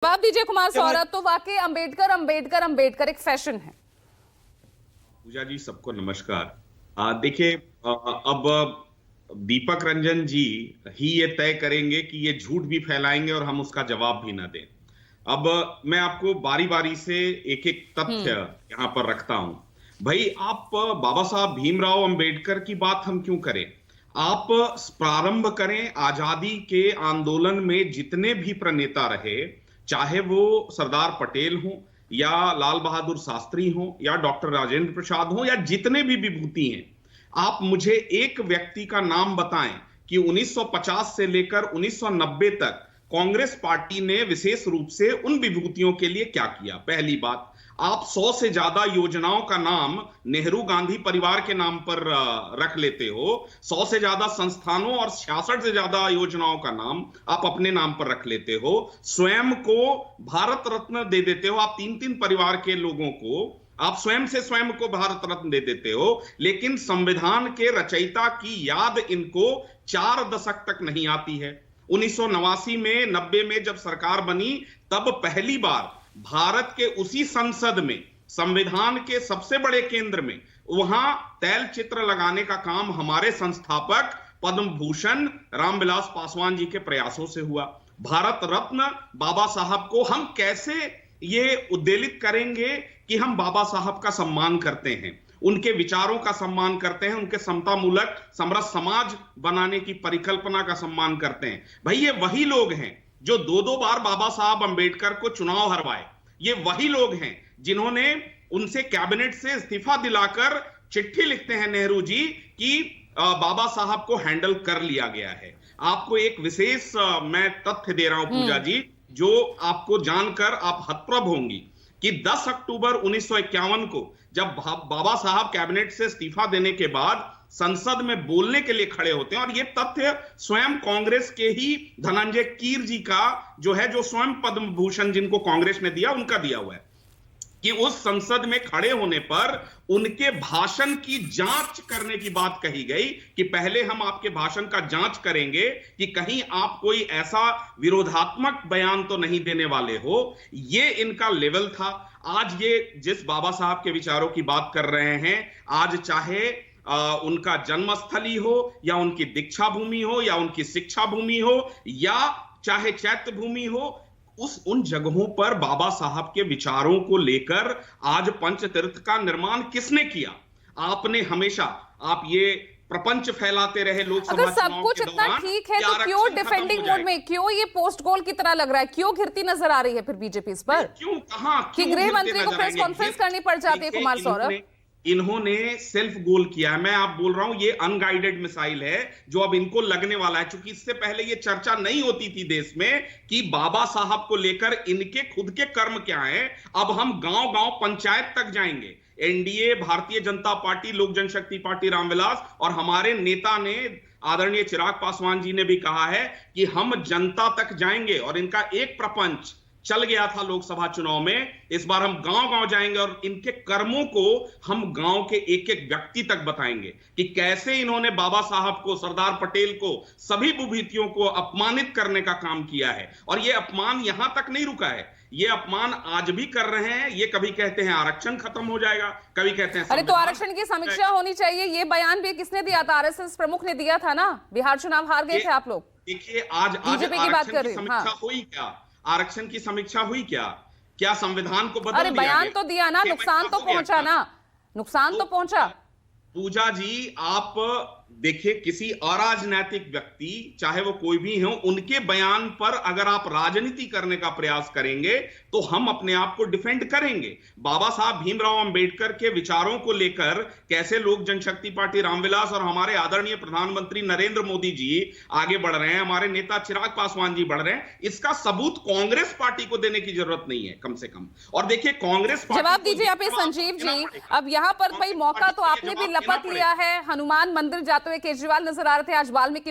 जवाब दीजिए कुमार सौरभ। तो वाकई अंबेडकर अंबेडकर अंबेडकर एक फैशन है। पूजा जी, सबको नमस्कार। देखिए, अब दीपक रंजन जी ही ये तय करेंगे कि ये झूठ भी फैलाएंगे और हम उसका जवाब भी ना दें। अब मैं आपको बारी बारी से एक एक तथ्य यहां पर रखता हूं। भाई, आप बाबा साहब भीमराव अंबेडकर की बात हम क्यों करें? आप प्रारंभ करें आजादी के आंदोलन में जितने भी प्रणेता रहे, चाहे वो सरदार पटेल हो या लाल बहादुर शास्त्री हो या डॉक्टर राजेंद्र प्रसाद हो या जितने भी विभूति हैं, आप मुझे एक व्यक्ति का नाम बताएं कि 1950 से लेकर 1990 तक कांग्रेस पार्टी ने विशेष रूप से उन विभूतियों के लिए क्या किया। पहली बात, आप 100 से ज्यादा योजनाओं का नाम नेहरू गांधी परिवार के नाम पर रख लेते हो, 100 से ज्यादा संस्थानों और 66 से ज्यादा योजनाओं का नाम आप अपने नाम पर रख लेते हो, स्वयं को भारत रत्न दे देते हो, आप 3-3 परिवार के लोगों को आप स्वयं से स्वयं को भारत रत्न दे देते हो, लेकिन संविधान के रचयिता की याद इनको 4 दशक तक नहीं आती है। 1989 में 90 में जब सरकार बनी, तब पहली बार भारत के उसी संसद में, संविधान के सबसे बड़े केंद्र में, वहां तैल चित्र लगाने का काम हमारे संस्थापक पद्म भूषण रामविलास पासवान जी के प्रयासों से हुआ। भारत रत्न बाबा साहब को हम कैसे ये उद्देलित करेंगे कि हम बाबा साहब का सम्मान करते हैं, उनके विचारों का सम्मान करते हैं, उनके समतामूलक समरस समाज बनाने की परिकल्पना का सम्मान करते हैं। भाई, ये वही लोग हैं जो 2-2 बार बाबा साहब अंबेडकर को चुनाव हरवाए। ये वही लोग हैं जिन्होंने उनसे कैबिनेट से इस्तीफा दिलाकर चिट्ठी लिखते हैं नेहरू जी कि बाबा साहब को हैंडल कर लिया गया है। आपको एक विशेष मैं तथ्य दे रहा हूं पूजा जी, जो आपको जानकर आप हतप्रभ होंगी कि 10 अक्टूबर 1951 को जब बाबा साहब कैबिनेट से इस्तीफा देने के बाद संसद में बोलने के लिए खड़े होते हैं, और यह तथ्य स्वयं कांग्रेस के ही धनंजय कीर जी का जो है, जो स्वयं पद्म भूषण जिनको कांग्रेस ने दिया, उनका दिया हुआ है, कि उस संसद में खड़े होने पर उनके भाषण की जांच करने की बात कही गई कि पहले हम आपके भाषण का जांच करेंगे कि कहीं आप कोई ऐसा विरोधात्मक बयान तो नहीं देने वाले हो। ये इनका लेवल था। आज ये जिस बाबा साहब के विचारों की बात कर रहे हैं, आज चाहे उनका जन्मस्थली हो या उनकी दीक्षा भूमि हो या उनकी शिक्षा भूमि हो या चाहे चैत्य भूमि हो, उन जगहों पर बाबा साहब के विचारों को लेकर आज पंचतीर्थ का निर्माण किसने किया? आपने हमेशा, आप ये प्रपंच फैलाते रहे लोकसभा अगर सब कुछ इतना ठीक है तो क्यों डिफेंडिंग मोड में, क्यों ये पोस्ट गोल की तरह लग रहा है, क्यों घिरती नजर आ रही है फिर बीजेपी इस पर? क्यों, कहां कि गृह मंत्री को प्रेस कॉन्फ्रेंस करनी पड़ जाती है? कुमार सौरभ, इन्होंने सेल्फ गोल किया है। मैं आप बोल रहा हूं, ये अनगाइडेड मिसाइल है जो अब इनको लगने वाला है, क्योंकि इससे पहले ये चर्चा नहीं होती थी देश में कि बाबा साहब को लेकर इनके खुद के कर्म क्या हैं। अब हम गांव-गांव पंचायत तक जाएंगे। एनडीए, भारतीय जनता पार्टी, लोक जनशक्ति पार्टी रामविलास और हमारे नेता ने, आदरणीय चिराग पासवान जी ने भी कहा है कि हम जनता तक जाएंगे, और इनका एक प्रपंच चल गया था लोकसभा चुनाव में। इस बार हम गांव-गांव जाएंगे और इनके कर्मों को हम गांव के एक-एक व्यक्ति तक बताएंगे कि कैसे इन्होंने बाबा साहब को, सरदार पटेल को, सभी विभूतियों को अपमानित करने का काम किया है। और यह अपमान यहां तक नहीं रुका है, ये अपमान आज भी कर रहे हैं। ये कभी कहते हैं आरक्षण खत्म हो जाएगा, कभी कहते हैं अरे तो आरक्षण की समीक्षा होनी चाहिए। ये बयान भी किसने दिया था? आरएसएस प्रमुख ने दिया था ना। बिहार चुनाव हार गए थे आप लोग। देखिए, आज बीजेपी की बात कर रही हूं। समीक्षा हुई क्या? आरक्षण की समीक्षा हुई क्या? क्या संविधान को बदल दिया? अरे बयान तो दिया ना, नुकसान तो पहुंचा ना, नुकसान तो पहुंचा। पूजा जी, आप देखिए, किसी अराजनैतिक व्यक्ति, चाहे वो कोई भी हो, उनके बयान पर अगर आप राजनीति करने का प्रयास करेंगे तो हम अपने आप को डिफेंड करेंगे। बाबा साहब भीमराव अंबेडकर के विचारों को लेकर कैसे लोक जनशक्ति पार्टी रामविलास और हमारे आदरणीय प्रधानमंत्री नरेंद्र मोदी जी आगे बढ़ रहे हैं, हमारे नेता चिराग पासवान जी बढ़ रहे हैं, इसका सबूत कांग्रेस पार्टी को देने की जरूरत नहीं है कम से कम। और देखिए, कांग्रेस पार्टी, जवाब दीजिए आप संजीव जी। अब यहाँ पर भाई मौका तो आपने भी लपक लिया है। हनुमान मंदिर जाते हुए केजरीवाल नजर आ रहे थे, आज वाल्मीकि